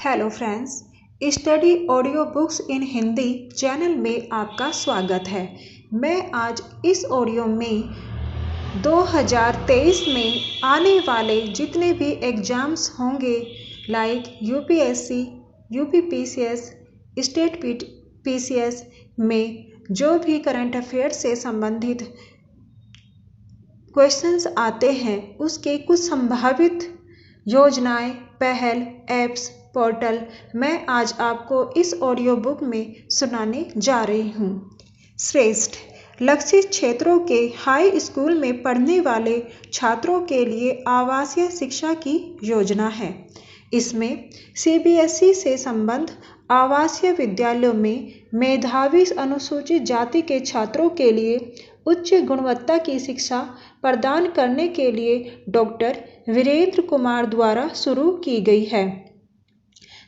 Hello friends, study audio books इन Hindi channel में आपका स्वागत है। मैं आज इस ऑडियो में 2023 में आने वाले जितने भी एग्ज़ाम्स होंगे like UPSC, UPPCS, state PCS में जो भी करंट अफेयर्स से संबंधित क्वेश्चंस आते हैं उसके कुछ संभावित योजनाएं, पहल, एप्स, पोर्टल मैं आज आपको इस ऑडियो बुक में सुनाने जा रही हूँ। श्रेष्ठ लक्षित क्षेत्रों के हाई स्कूल में पढ़ने वाले छात्रों के लिए आवासीय शिक्षा की योजना है। इसमें सीबीएसई से संबद्ध आवासीय विद्यालयों में मेधावी अनुसूचित जाति के छात्रों के लिए उच्च गुणवत्ता की शिक्षा प्रदान करने के लिए डॉक्टर वीरेंद्र कुमार द्वारा शुरू की गई है।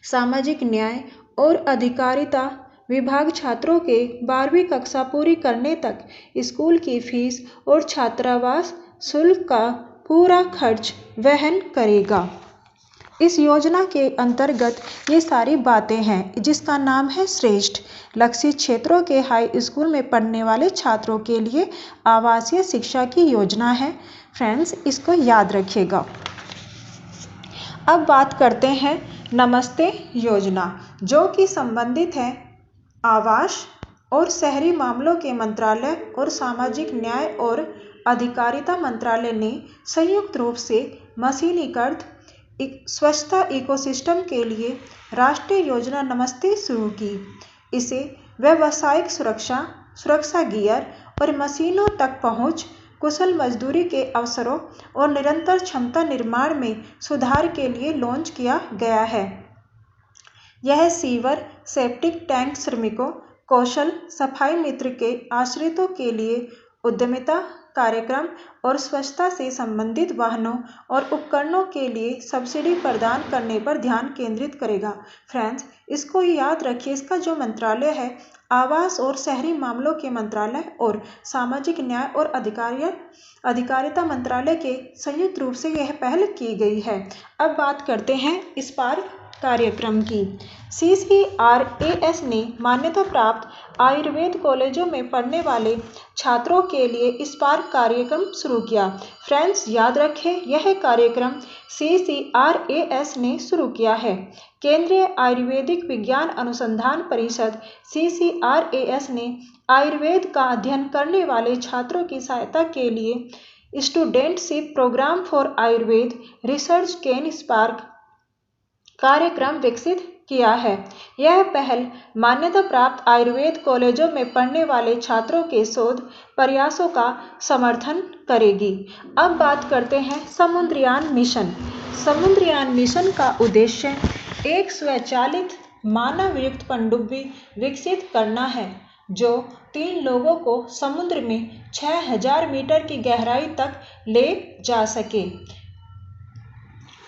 सामाजिक न्याय और अधिकारिता विभाग छात्रों के 12वीं कक्षा पूरी करने तक स्कूल की फीस और छात्रावास शुल्क का पूरा खर्च वहन करेगा। इस योजना के अंतर्गत ये सारी बातें हैं जिसका नाम है श्रेष्ठ लक्षित क्षेत्रों के हाई स्कूल में पढ़ने वाले छात्रों के लिए आवासीय शिक्षा की योजना है। फ्रेंड्स, इसको याद रखिएगा। अब बात करते हैं नमस्ते योजना, जो कि संबंधित है आवास और शहरी मामलों के मंत्रालय और सामाजिक न्याय और अधिकारिता मंत्रालय ने संयुक्त रूप से मशीनीकृत स्वच्छता इकोसिस्टम के लिए राष्ट्रीय योजना नमस्ते शुरू की। इसे व्यावसायिक सुरक्षा गियर और मशीनों तक पहुंच, कुशल मजदूरी के अवसरों और निरंतर क्षमता निर्माण में सुधार के लिए लॉन्च किया गया है। यह सीवर, सेप्टिक टैंक श्रमिकों, कौशल सफाई मित्र के आश्रितों के लिए उद्यमिता कार्यक्रम और स्वच्छता से संबंधित वाहनों और उपकरणों के लिए सब्सिडी प्रदान करने पर ध्यान केंद्रित करेगा। फ्रेंड्स, इसको याद रखिए, इसका जो मंत्रालय है आवास और शहरी मामलों के मंत्रालय और सामाजिक न्याय और अधिकारिता मंत्रालय के संयुक्त रूप से यह पहल की गई है। अब बात करते हैं इस पार कार्यक्रम की। CCRAS ने मान्यता प्राप्त आयुर्वेद कॉलेजों में पढ़ने वाले छात्रों के लिए स्पार्क कार्यक्रम शुरू किया। फ्रेंड्स, याद रखें, यह कार्यक्रम CCRAS ने शुरू किया है। केंद्रीय आयुर्वेदिक विज्ञान अनुसंधान परिषद CCRAS ने आयुर्वेद का अध्ययन करने वाले छात्रों की सहायता के लिए studentship program for Ayurveda research Ken SPARK कार्यक्रम विकसित किया है। यह पहल मान्यता प्राप्त आयुर्वेद कॉलेजों में पढ़ने वाले छात्रों के शोध प्रयासों का समर्थन करेगी। अब बात करते हैं समुद्रयान मिशन। समुद्रयान मिशन का उद्देश्य एक स्वचालित मानवयुक्त पनडुब्बी विकसित करना है जो 3 लोगों को समुद्र में 6000 मीटर की गहराई तक ले जा सके।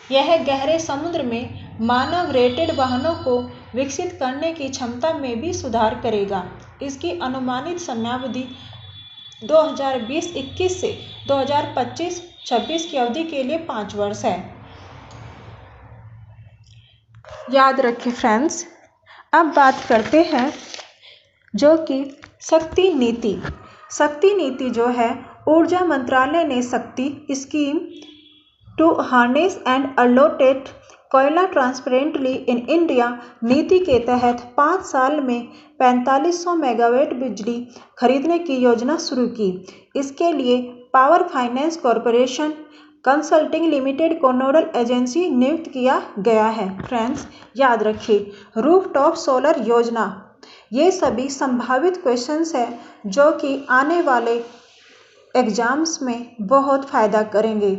यह गहरे समुद्र में मानव रेटेड वाहनों को विकसित करने की क्षमता में भी सुधार करेगा। इसकी अनुमानित समयावधि 2020-21 से 2025-26 की अवधि के लिए 5 वर्ष है। याद रखें फ्रेंड्स। अब बात करते हैं जो कि शक्ति नीति। शक्ति नीति जो है, ऊर्जा मंत्रालय ने शक्ति स्कीम टू हार्नेस एंड अलोटेट कोयला ट्रांसपेरेंटली इन इंडिया नीति के तहत 5 साल में 4500 मेगावाट बिजली खरीदने की योजना शुरू की। इसके लिए power finance corporation consulting limited को नोडल एजेंसी नियुक्त किया गया है। फ्रेंड्स, याद रखिए, रूफटॉप सोलर योजना, ये सभी संभावित क्वेश्चंस हैं जो कि आने वाले एग्जाम्स में बहुत फायदा करेंगे।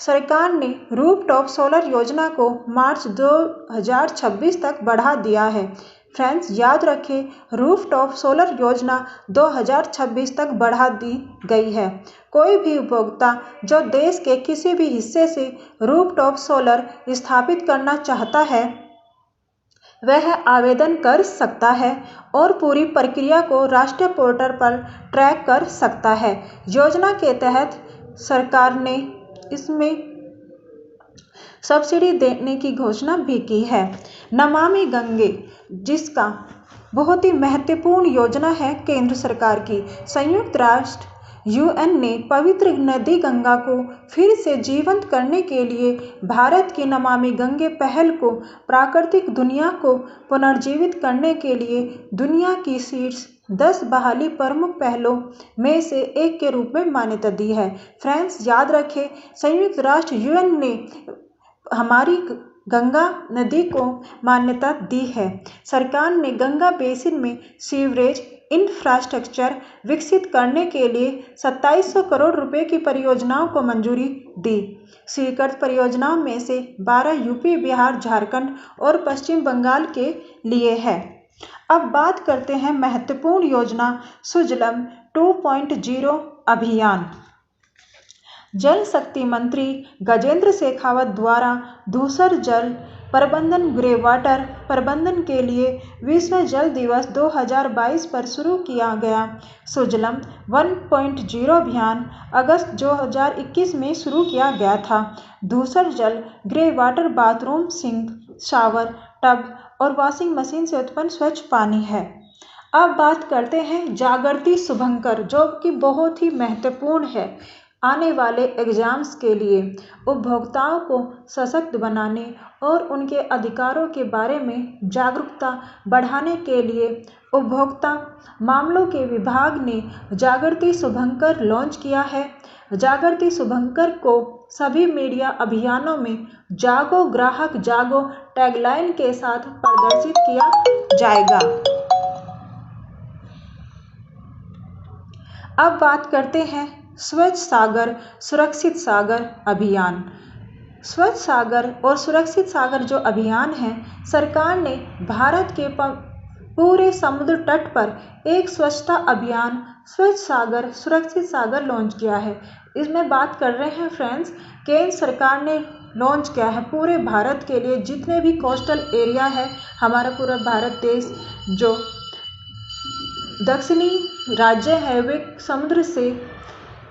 सरकार ने रूफटॉप सोलर योजना को मार्च 2026 तक बढ़ा दिया है। फ्रेंड्स, याद रखें, रूफटॉप सोलर योजना 2026 तक बढ़ा दी गई है। कोई भी उपभोक्ता जो देश के किसी भी हिस्से से रूफटॉप सोलर स्थापित करना चाहता है वह आवेदन कर सकता है और पूरी प्रक्रिया को राष्ट्रीय पोर्टल पर ट्रैक कर सकता है। योजना के तहत सरकार ने इसमें सब्सिडी देने की घोषणा भी की है। नमामि गंगे, जिसका बहुत ही महत्वपूर्ण योजना है केंद्र सरकार की। संयुक्त राष्ट्र यूएन ने पवित्र नदी गंगा को फिर से जीवंत करने के लिए भारत की नमामि गंगे पहल को प्राकृतिक दुनिया को पुनर्जीवित करने के लिए दुनिया की शीर्ष 10 बहाली प्रमुख पहलों में से एक के रूप में मान्यता दी है। फ्रेंड्स, याद रखें, संयुक्त राष्ट्र यूएन ने हमारी गंगा नदी को मान्यता दी है। सरकार ने गंगा बेसिन में सीवरेज इंफ्रास्ट्रक्चर विकसित करने के लिए 2700 करोड़ रुपए की परियोजनाओं को मंजूरी दी। स्वीकृत परियोजनाओं में से 12 यूपी, बिहार, झारखंड और पश्चिम बंगाल के लिए है। अब बात करते हैं महत्वपूर्ण योजना सुजलम 2.0 अभियान। जल शक्ति मंत्री गजेंद्र शेखावत द्वारा धूसर जल प्रबंधन ग्रे वाटर प्रबंधन के लिए विश्व जल दिवस 2022 पर शुरू किया गया सुजलम 1.0 अभियान अगस्त 2021 में शुरू किया गया था। धूसर जल grey water bathroom, sink, shower, tub और वॉशिंग मशीन से उत्पन्न स्वच्छ पानी है। अब बात करते हैं जागृति शुभंकर, जो कि बहुत ही महत्वपूर्ण है आने वाले एग्जाम्स के लिए। उपभोक्ताओं को सशक्त बनाने और उनके अधिकारों के बारे में जागरूकता बढ़ाने के लिए उपभोक्ता मामलों के विभाग ने जागृति शुभंकर लॉन्च किया है। जागृति शुभंकर को सभी मीडिया अभियानों में जागो ग्राहक जागो टैगलाइन के साथ प्रदर्शित किया जाएगा। अब बात करते हैं स्वच्छ सागर सुरक्षित सागर अभियान। स्वच्छ सागर और सुरक्षित सागर जो अभियान है, सरकार ने भारत के पूरे समुद्र तट पर एक स्वच्छता अभियान स्वच्छ सागर सुरक्षित सागर लॉन्च किया है। इसमें बात कर रहे हैं फ्रेंड्स, केंद्र सरकार ने लॉन्च किया है पूरे भारत के लिए। जितने भी कोस्टल एरिया है, हमारा पूरा भारत देश जो दक्षिणी राज्य है वे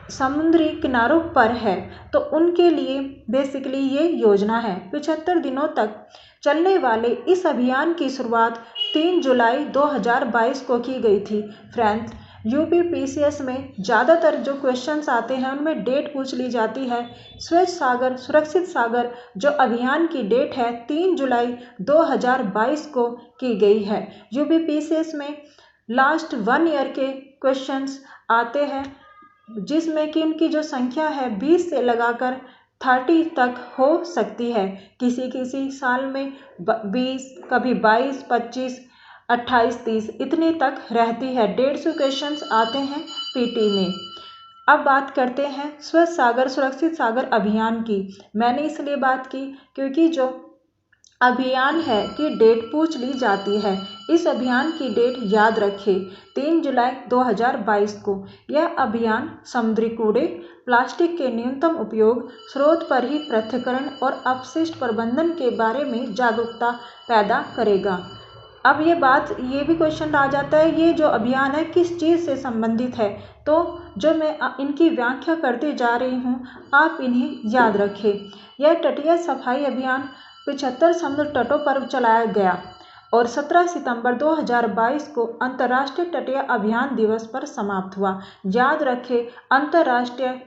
समुद्री किनारों पर है, तो उनके लिए बेसिकली ये योजना है। 75 दिनों तक चलने वाले इस अभियान की शुरुआत 3 जुलाई 2022 को की गई थी। फ्रेंड्स, यूपीपीसीएस में ज़्यादातर जो क्वेश्चंस आते हैं उनमें डेट पूछ ली जाती है। स्वच्छ सागर सुरक्षित सागर जो अभियान की डेट है 3 जुलाई 2022 को की गई है। यूपीपीसीएस में लास्ट 1 ईयर के क्वेश्चंस आते हैं, जिसमें कि उनकी जो संख्या है 20 से लगाकर 30 तक हो सकती है। किसी साल में 20, कभी 22, 25, 28, 30 इतने तक रहती है। 150 क्वेश्चंस आते हैं पीटी में। अब बात करते हैं स्वच्छ सागर सुरक्षित सागर अभियान की। मैंने इसलिए बात की क्योंकि जो अभियान है की डेट पूछ ली जाती है। इस अभियान की डेट याद रखें, 3 जुलाई 2022 को। यह अभियान समुद्री कूड़े, प्लास्टिक के न्यूनतम उपयोग, स्रोत पर ही पृथक्करण और अपशिष्ट प्रबंधन के बारे में जागरूकता पैदा करेगा। अब ये भी क्वेश्चन आ जाता है, ये जो अभियान है किस चीज़ से संबंधित है, तो जो मैं इनकी व्याख्या करते जा रही हूँ आप इन्हें याद रखें। यह तटीय सफाई अभियान 75 समुद्र तटों पर चलाया गया और 17 सितंबर 2022 को अंतर्राष्ट्रीय तटीय अभियान दिवस पर समाप्त हुआ। याद रखें, अंतर्राष्ट्रीय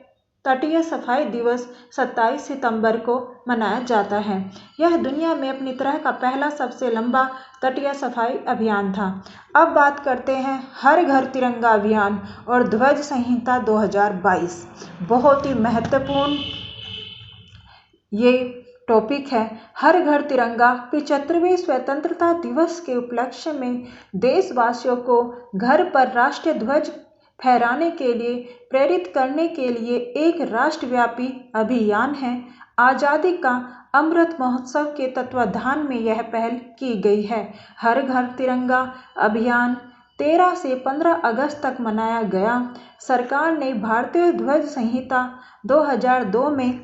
तटीय सफाई दिवस 27 सितंबर को मनाया जाता है। यह दुनिया में अपनी तरह का पहला सबसे लंबा तटीय सफाई अभियान था। अब बात करते हैं हर घर तिरंगा अभियान और ध्वज संहिता 2022। बहुत ही महत्वपूर्ण ये टॉपिक है। हर घर तिरंगा 75वें स्वतंत्रता दिवस के उपलक्ष्य में देशवासियों को घर पर राष्ट्रीय ध्वज फहराने के लिए प्रेरित करने के लिए एक राष्ट्रव्यापी अभियान है। आज़ादी का अमृत महोत्सव के तत्वाधान में यह पहल की गई है। हर घर तिरंगा अभियान 13 से 15 अगस्त तक मनाया गया। सरकार ने भारतीय ध्वज संहिता 2002 में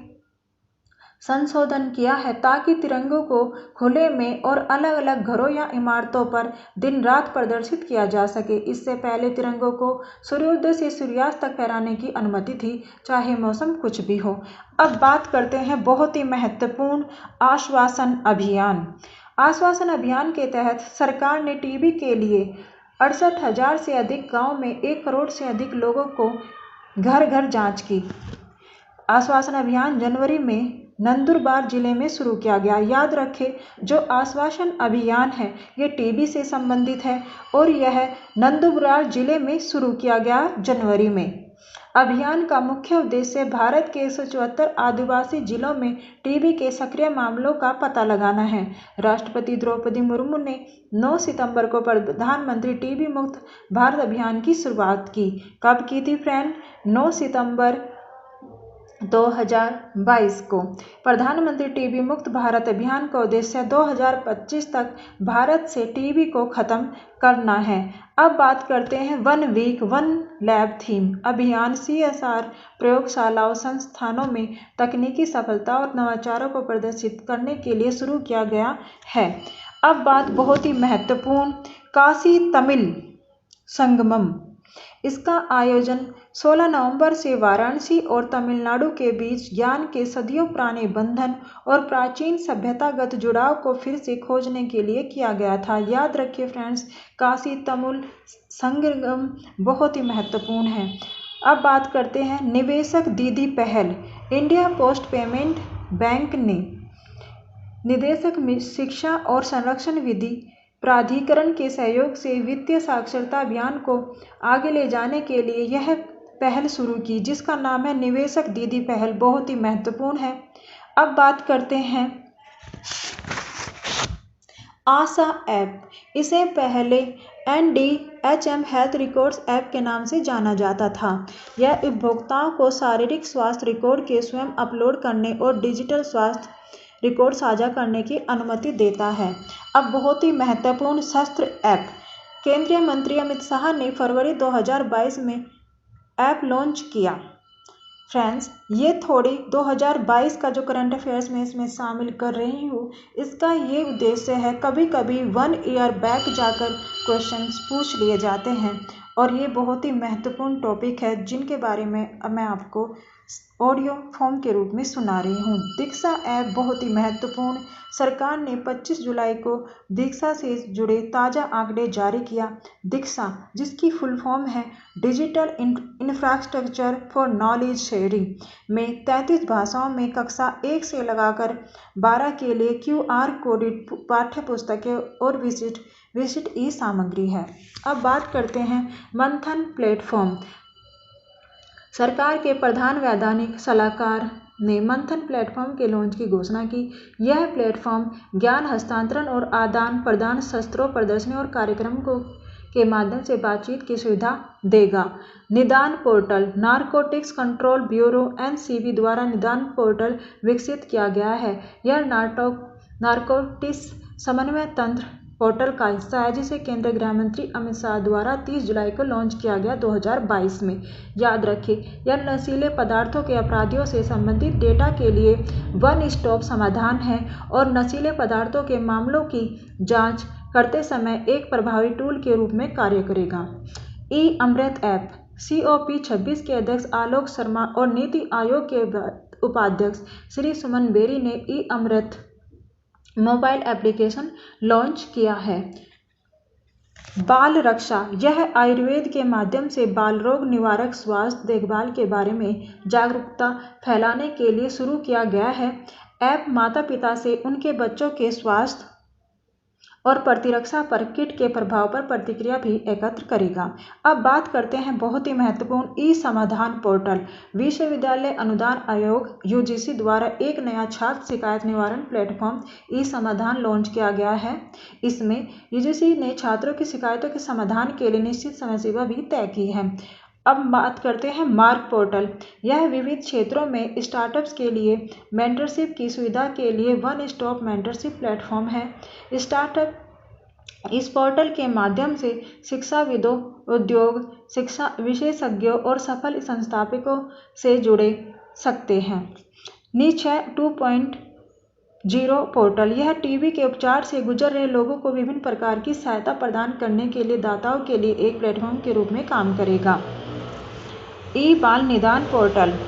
संशोधन किया है ताकि तिरंगों को खुले में और अलग अलग घरों या इमारतों पर दिन रात प्रदर्शित किया जा सके। इससे पहले तिरंगों को सूर्योदय से सूर्यास्त तक फहराने की अनुमति थी, चाहे मौसम कुछ भी हो। अब बात करते हैं बहुत ही महत्वपूर्ण आश्वासन अभियान। आश्वासन अभियान के तहत सरकार ने टीबी के लिए 68,000 से अधिक गाँव में 1 करोड़ से अधिक लोगों को घर घर जांच की। आश्वासन अभियान जनवरी में नंदुरबार जिले में शुरू किया गया। याद रखें, जो आश्वासन अभियान है ये टीबी से संबंधित है और यह नंदुरबार जिले में शुरू किया गया जनवरी में। अभियान का मुख्य उद्देश्य भारत के 174 आदिवासी जिलों में टीबी के सक्रिय मामलों का पता लगाना है। राष्ट्रपति द्रौपदी मुर्मू ने 9 सितंबर को प्रधानमंत्री टीबी मुक्त भारत अभियान की शुरुआत की। कब की थी फ्रेंड? 9 सितंबर 2022 को। प्रधानमंत्री टीबी मुक्त भारत अभियान का उद्देश्य 2025 तक भारत से टीबी को खत्म करना है। अब बात करते हैं 1 वीक 1 लैब थीम। अभियान CSR प्रयोगशालाओं संस्थानों में तकनीकी सफलता और नवाचारों को प्रदर्शित करने के लिए शुरू किया गया है। अब बात बहुत ही महत्वपूर्ण काशी तमिल संगमम। इसका आयोजन 16 नवंबर से वाराणसी और तमिलनाडु के बीच ज्ञान के सदियों पुराने बंधन और प्राचीन सभ्यतागत जुड़ाव को फिर से खोजने के लिए किया गया था। याद रखिए फ्रेंड्स, काशी तमिल संगम बहुत ही महत्वपूर्ण है। अब बात करते हैं निवेशक दीदी पहल। इंडिया पोस्ट पेमेंट बैंक ने निदेशक शिक्षा और संरक्षण विधि प्राधिकरण के सहयोग से वित्तीय साक्षरता अभियान को आगे ले जाने के लिए यह पहल शुरू की, जिसका नाम है निवेशक दीदी पहल। बहुत ही महत्वपूर्ण है। अब बात करते हैं आशा ऐप। इसे पहले NDHM हेल्थ रिकॉर्ड्स ऐप के नाम से जाना जाता था। यह उपभोक्ताओं को शारीरिक स्वास्थ्य रिकॉर्ड के स्वयं अपलोड करने और डिजिटल स्वास्थ्य रिकॉर्ड साझा करने की अनुमति देता है। अब बहुत ही महत्वपूर्ण शस्त्र ऐप। केंद्रीय मंत्री अमित शाह ने फरवरी 2022 में ऐप लॉन्च किया। फ्रेंड्स, ये थोड़ी 2022 का जो करंट अफेयर्स में इसमें शामिल कर रही हूँ। इसका ये उद्देश्य है, कभी कभी 1 ईयर बैक जाकर क्वेश्चंस पूछ लिए जाते हैं और ये बहुत ही महत्वपूर्ण टॉपिक है जिनके बारे में मैं आपको ऑडियो फॉर्म के रूप में सुना रही हूँ। दीक्षा ऐप बहुत ही महत्वपूर्ण। सरकार ने 25 जुलाई को दीक्षा से जुड़े ताज़ा आंकड़े जारी किया। दीक्षा, जिसकी फुल फॉर्म है digital infrastructure for knowledge sharing, में 33 भाषाओं में कक्षा 1 से लगाकर 12 के लिए QR कोडेड पाठ्य पुस्तकें और विशिष्ट ई सामग्री है। अब बात करते हैं मंथन प्लेटफॉर्म। सरकार के प्रधान वैधानिक सलाहकार ने मंथन प्लेटफॉर्म के लॉन्च की घोषणा की। यह प्लेटफॉर्म ज्ञान हस्तांतरण और आदान प्रदान, शस्त्रों प्रदर्शनी और कार्यक्रमों के माध्यम से बातचीत की सुविधा देगा। निदान portal. Narcotics control bureau NCB द्वारा निदान पोर्टल विकसित किया गया है। यह नारकोटिक्स समन्वय तंत्र पोर्टल का हिस्सा है, जिसे केंद्रीय गृह मंत्री अमित शाह द्वारा 30 जुलाई को लॉन्च किया गया 2022 में। याद रखें, यह नशीले पदार्थों के अपराधियों से संबंधित डेटा के लिए वन स्टॉप समाधान है और नशीले पदार्थों के मामलों की जांच करते समय एक प्रभावी टूल के रूप में कार्य करेगा। ई-अमृत ऐप। COP26 के अध्यक्ष आलोक शर्मा और नीति आयोग के उपाध्यक्ष श्री सुमन बेरी ने ई-अमृत मोबाइल एप्लीकेशन लॉन्च किया है। बाल रक्षा। यह आयुर्वेद के माध्यम से बाल रोग निवारक स्वास्थ्य देखभाल के बारे में जागरूकता फैलाने के लिए शुरू किया गया है। ऐप माता पिता से उनके बच्चों के स्वास्थ्य और प्रतिरक्षा पर किट के प्रभाव पर प्रतिक्रिया भी एकत्र करेगा। अब बात करते हैं बहुत ही महत्वपूर्ण ई समाधान पोर्टल। विश्वविद्यालय अनुदान आयोग UGC द्वारा एक नया छात्र शिकायत निवारण प्लेटफॉर्म ई समाधान लॉन्च किया गया है। इसमें UGC ने छात्रों की शिकायतों के समाधान के लिए निश्चित समय सीमा भी तय की है। अब बात करते हैं मार्ग पोर्टल। यह विविध क्षेत्रों में स्टार्टअप्स के लिए मेंटरशिप की सुविधा के लिए वन स्टॉप मेंटरशिप प्लेटफॉर्म है। स्टार्टअप इस पोर्टल के माध्यम से शिक्षाविदों, उद्योग शिक्षा विशेषज्ञों और सफल संस्थापकों से जुड़े सकते हैं। नीचे 2.0 पोर्टल, यह टीबी के उपचार से गुजर रहे लोगों को विभिन्न प्रकार की सहायता प्रदान करने के लिए दाताओं के लिए एक प्लेटफॉर्म के रूप में काम करेगा। ई बाल निदान पोर्टल,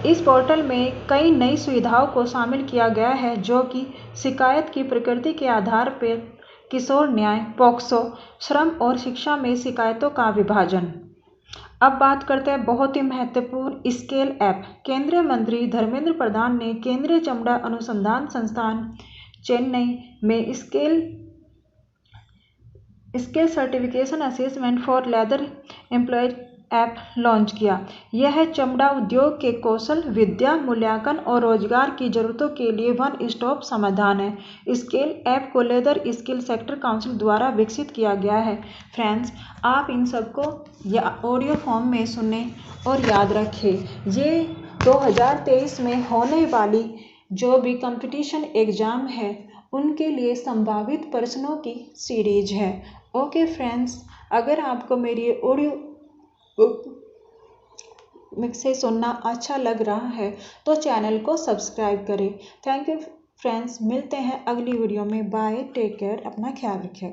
इस पोर्टल में कई नई सुविधाओं को शामिल किया गया है जो कि शिकायत की प्रकृति के आधार पर किशोर न्याय, पॉक्सो, श्रम और शिक्षा में शिकायतों का विभाजन। अब बात करते हैं बहुत ही महत्वपूर्ण स्केल ऐप। केंद्रीय मंत्री धर्मेंद्र प्रधान ने केंद्रीय चमड़ा अनुसंधान संस्थान चेन्नई में scale certification assessment for leather employees app launch किया। यह चमड़ा उद्योग के कौशल, विद्या, मूल्यांकन और रोजगार की जरूरतों के लिए वन स्टॉप समाधान है। स्केल ऐप को लेदर स्किल सेक्टर काउंसिल द्वारा विकसित किया गया है। फ्रेंड्स, आप इन सबको ऑडियो फॉर्म में सुने और याद रखें। ये 2023 में होने वाली जो भी कंपटीशन एग्जाम है उनके लिए संभावित प्रश्नों की सीरीज है। ओके फ्रेंड्स, अगर आपको मेरी ऑडियो से सुनना अच्छा लग रहा है तो चैनल को सब्सक्राइब करें। थैंक यू फ्रेंड्स, मिलते हैं अगली वीडियो में। बाय, टेक केयर, अपना ख्याल रखें।